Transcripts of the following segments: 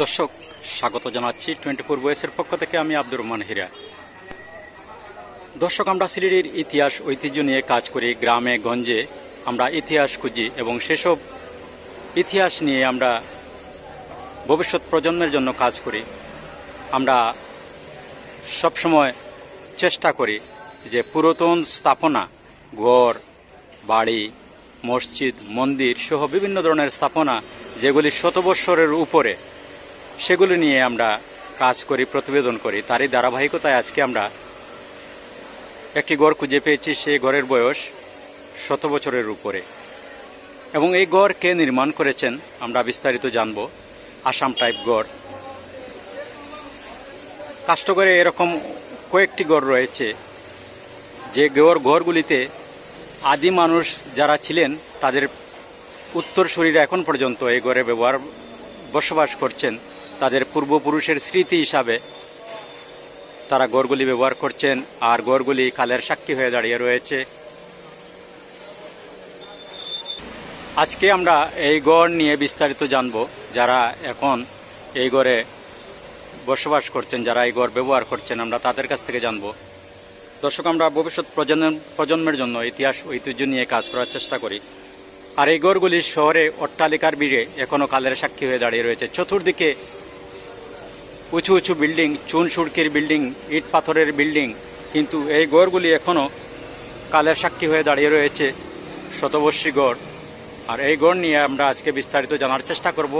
দর্শক স্বাগত জানাচ্ছি 24 ভয়েসের পক্ষ থেকে। আমি আব্দুর রহমান হীরা। দর্শক, আমরা সিলেটের ইতিহাস ঐতিহ্য নিয়ে কাজ করি। গ্রামে গঞ্জে আমরা ইতিহাস খুঁজি এবং সেসব ইতিহাস নিয়ে আমরা ভবিষ্যৎ প্রজন্মের জন্য কাজ করি। আমরা সবসময় চেষ্টা করি যে পুরাতন স্থাপনা, ঘর বাড়ি, মসজিদ, মন্দির সহ বিভিন্ন ধরনের স্থাপনা যেগুলি শতবৎসরের উপরে, সেগুলি নিয়ে আমরা কাজ করি, প্রতিবেদন করি। তারই ধারাবাহিকতায় আজকে আমরা একটি গড় খুঁজে পেয়েছি। সেই গড়ের বয়স 100 বছরের উপরে এবং এই গড় কে নির্মাণ করেছেন আমরা বিস্তারিত জানব। আসাম টাইপ গড়। কাষ্ঠগড়ে এরকম কয়েকটি গড় রয়েছে যে গড়গুলিতে আদি মানুষ যারা ছিলেন তাদের উত্তরসূরিরা এখন পর্যন্ত এই গড়ে বসবাস করছেন। তাদের পূর্বপুরুষের স্মৃতি হিসাবে তারা গড়গুলি ব্যবহার করছেন, আর গড়গুলি কালের সাক্ষী হয়ে দাঁড়িয়ে রয়েছে। আজকে আমরা এই গড় নিয়ে বিস্তারিত জানব। যারা এখন এই গড়ে বসবাস করছেন, যারা এই গড় ব্যবহার করছেন, আমরা তাদের কাছ থেকে জানব। দর্শক, আমরা ভবিষ্যৎ প্রজন্মের জন্য ইতিহাস ঐতিহ্য নিয়ে কাজ করার চেষ্টা করি। আর এই গড়গুলি শহরে অট্টালিকার ভিড়ে এখনও কালের সাক্ষী হয়ে দাঁড়িয়ে রয়েছে। চতুর্দিকে উঁচু উঁচু বিল্ডিং, চুন সুড়কির বিল্ডিং, ইট পাথরের বিল্ডিং, কিন্তু এই গড়গুলি এখনও কালের সাক্ষী হয়ে দাঁড়িয়ে রয়েছে। শতবর্ষী গড়। আর এই গড় নিয়ে আমরা আজকে বিস্তারিত জানার চেষ্টা করব।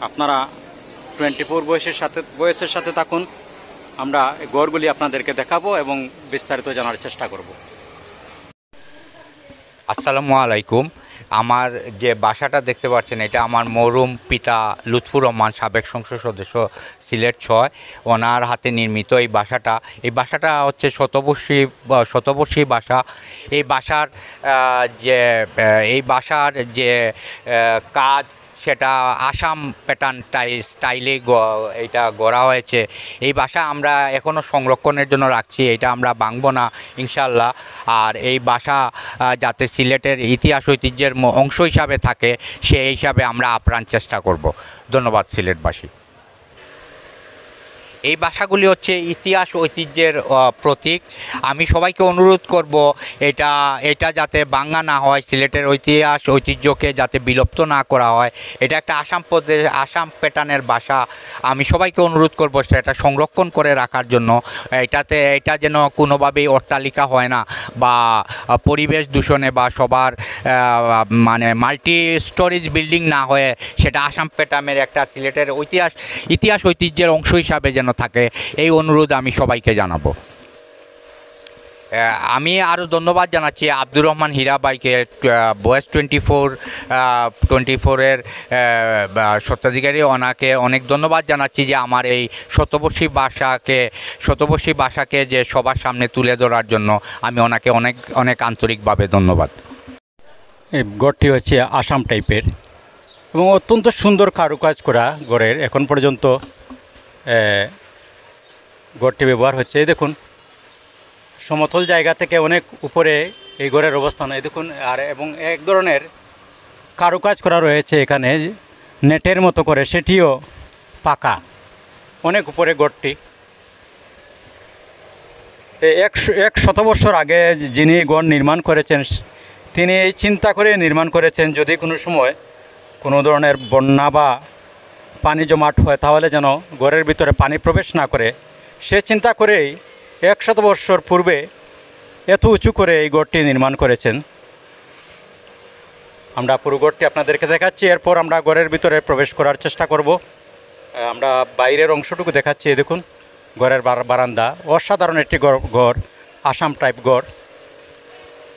আপনারা 24 ভয়েসের সাথে থাকুন। আমরা গড়গুলি আপনাদেরকে দেখাবো এবং বিস্তারিত জানার চেষ্টা করব। আসসালামু আলাইকুম। আমার যে বাসাটা দেখতে পাচ্ছেন, এটা আমার মরহুম পিতা লুৎফুর রহমান, সাবেক সংসদ সদস্য সিলেট 6, ওনার হাতে নির্মিত এই বাসাটা হচ্ছে শতবর্ষী বাসা। এই বাসার যে কাজ, সেটা আসাম প্যাটার্ন স্টাইলে এইটা গড়া হয়েছে। এই বাসা আমরা এখনও সংরক্ষণের জন্য রাখছি, এটা আমরা ভাঙবো না ইনশাল্লাহ। আর এই বাসা যাতে সিলেটের ইতিহাস ঐতিহ্যের অংশ হিসাবে থাকে, সেই হিসাবে আমরা আপ্রাণ চেষ্টা করব। ধন্যবাদ সিলেটবাসী। এই বাসাগুলি হচ্ছে ইতিহাস ঐতিহ্যের প্রতীক। আমি সবাইকে অনুরোধ করব এটা যাতে ভাঙা না হয়, সিলেটের ইতিহাস ঐতিহ্যকে যাতে বিলুপ্ত না করা হয়। এটা একটা আসাম প্যাটার্নের বাসা। আমি সবাইকে অনুরোধ করব সেটা সংরক্ষণ করে রাখার জন্য। এটা যেন কোনোভাবেই অট্টালিকা হয় না বা পরিবেশ দূষণে বা সবার মাল্টি স্টোরেজ বিল্ডিং না হয়ে সেটা আসাম প্যাটার্নের একটা সিলেটের ইতিহাস ঐতিহ্যের অংশ হিসাবে যেন থাকে, এই অনুরোধ আমি সবাইকে জানাবো। আমি আরও ধন্যবাদ জানাচ্ছি আব্দুর রহমান হীরা ভাইকে, ভয়েস 24-এর স্বত্বাধিকারী। ওনাকে অনেক ধন্যবাদ জানাচ্ছি যে আমার এই শতবর্ষী বাসাকে যে সবার সামনে তুলে ধরার জন্য আমি ওনাকে অনেক অনেক আন্তরিকভাবে ধন্যবাদ। এই গড়টি হচ্ছে আসাম টাইপের এবং অত্যন্ত সুন্দর কারুকাজ করা গড়ের। এখন পর্যন্ত গড়টি ব্যবহার হচ্ছে। এই দেখুন, সমতল জায়গা থেকে অনেক উপরে এই গড়ের অবস্থান। এই দেখুন, এবং এক ধরনের কারুকাজ করা রয়েছে এখানে নেটের মতো করে, সেটিও পাকা। অনেক উপরে গড়টি। 100 বছর আগে যিনি গড় নির্মাণ করেছেন, তিনি এই চিন্তা করে নির্মাণ করেছেন যদি কোনো সময় কোনো ধরনের বন্যা বা পানি জমাট হয় তাহলে যেন গড়ের ভিতরে পানি প্রবেশ না করে। সে চিন্তা করেই 100 বছর পূর্বে এত উঁচু করে এই গড়টি নির্মাণ করেছেন। আমরা পুরো গড়টি আপনাদেরকে দেখাচ্ছি, এরপর আমরা গড়ের ভিতরে প্রবেশ করার চেষ্টা করব। আমরা বাইরের অংশটুকু দেখাচ্ছি। দেখুন, গড়ের বারান্দা। অসাধারণ একটি গড়, আসাম টাইপ গড়।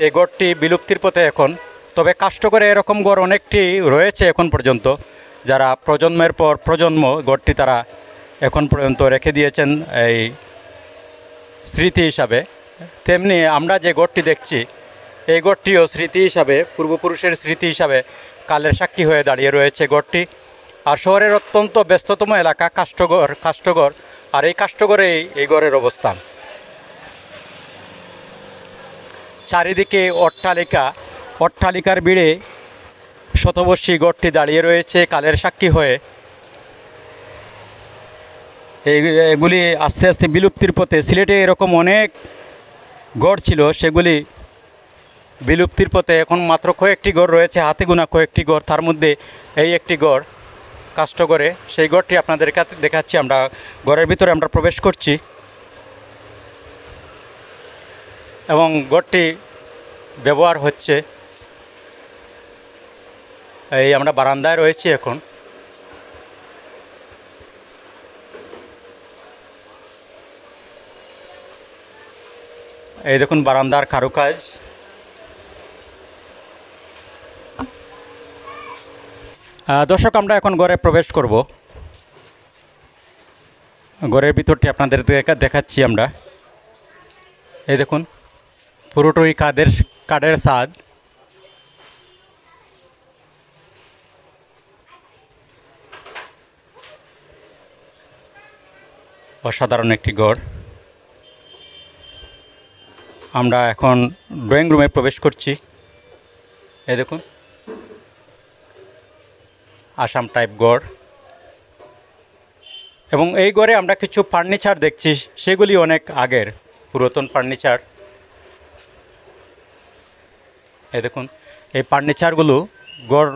এই গড়টি বিলুপ্তির পথে এখন, তবে কাষ্ঠগড়ে এরকম গড় অনেকটি রয়েছে এখন পর্যন্ত, যারা প্রজন্মের পর প্রজন্ম গড়টি তারা এখন পর্যন্ত রেখে দিয়েছেন এই স্মৃতি হিসাবে। তেমনি আমরা যে গড়টি দেখছি, এই গড়টিও স্মৃতি হিসাবে, পূর্বপুরুষের স্মৃতি হিসাবে কালের সাক্ষী হয়ে দাঁড়িয়ে রয়েছে গড়টি। আর শহরের অত্যন্ত ব্যস্ততম এলাকা কাষ্ঠগড়, আর এই কাষ্ঠগড়েই এই গড়ের অবস্থান। চারিদিকে অট্টালিকার ভিড়ে শতবর্ষী গড়টি দাঁড়িয়ে রয়েছে কালের সাক্ষী হয়ে। এগুলি আস্তে আস্তে বিলুপ্তির পথে। সিলেটে এরকম অনেক গড় ছিল, সেগুলি বিলুপ্তির পথে। এখন মাত্র কয়েকটি গড় রয়েছে, হাতে গোনা কয়েকটি গড়, তার মধ্যে এই একটি গড় কাষ্ঠগড়ে। সেই গড়টি আপনাদের দেখাচ্ছি। আমরা গড়ের ভিতরে আমরা প্রবেশ করছি এবং গড়টি ব্যবহার হচ্ছে। এই আমরা বারান্দায় রয়েছি এখন। এই দেখুন বারান্দার কারুকাজ। দর্শক, আমরা এখন ঘরে প্রবেশ করব। ঘরের ভিতরটি আপনাদের দেখাচ্ছি আমরা। এই দেখুন পুরোটাই কাঠের ছাদ। অসাধারণ একটি ঘর। আমরা এখন ড্রয়িং রুমে প্রবেশ করছি। এই দেখুন আসাম টাইপ গড়, এবং এই ঘরে আমরা কিছু ফার্নিচার দেখছি, সেগুলি অনেক আগের পুরাতন ফার্নিচার। এই দেখুন এই ফার্নিচারগুলো গড়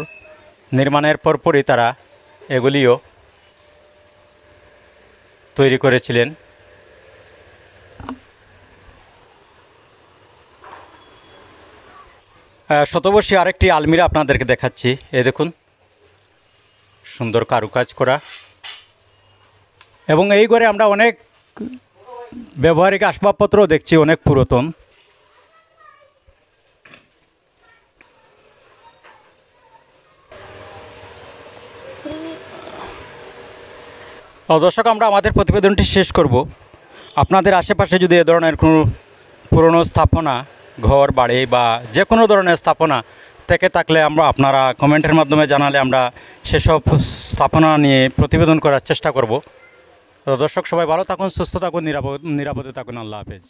নির্মাণের পরপরই তারা এগুলিও তৈরি করেছিলেন। শতবর্ষী আরেকটি আলমিরা আপনাদেরকে দেখাচ্ছি। এই দেখুন সুন্দর কারুকাজ করা, এবং এই ঘরে আমরা অনেক ব্যবহারিক আসবাবপত্র দেখছি, অনেক পুরাতন। দর্শক, আমরা আমাদের প্রতিবেদনটি শেষ করব। আপনাদের আশেপাশে যদি এ ধরনের কোনো পুরনো স্থাপনা, ঘর বাড়ি বা যে কোনো ধরনের স্থাপনা থেকে থাকলে আপনারা কমেন্টের মাধ্যমে জানালে আমরা সেসব স্থাপনা নিয়ে প্রতিবেদন করার চেষ্টা করব। তো দর্শক, সবাই ভালো থাকুন, সুস্থ থাকুন, নিরাপদে থাকুন। আল্লাহ হাফেজ।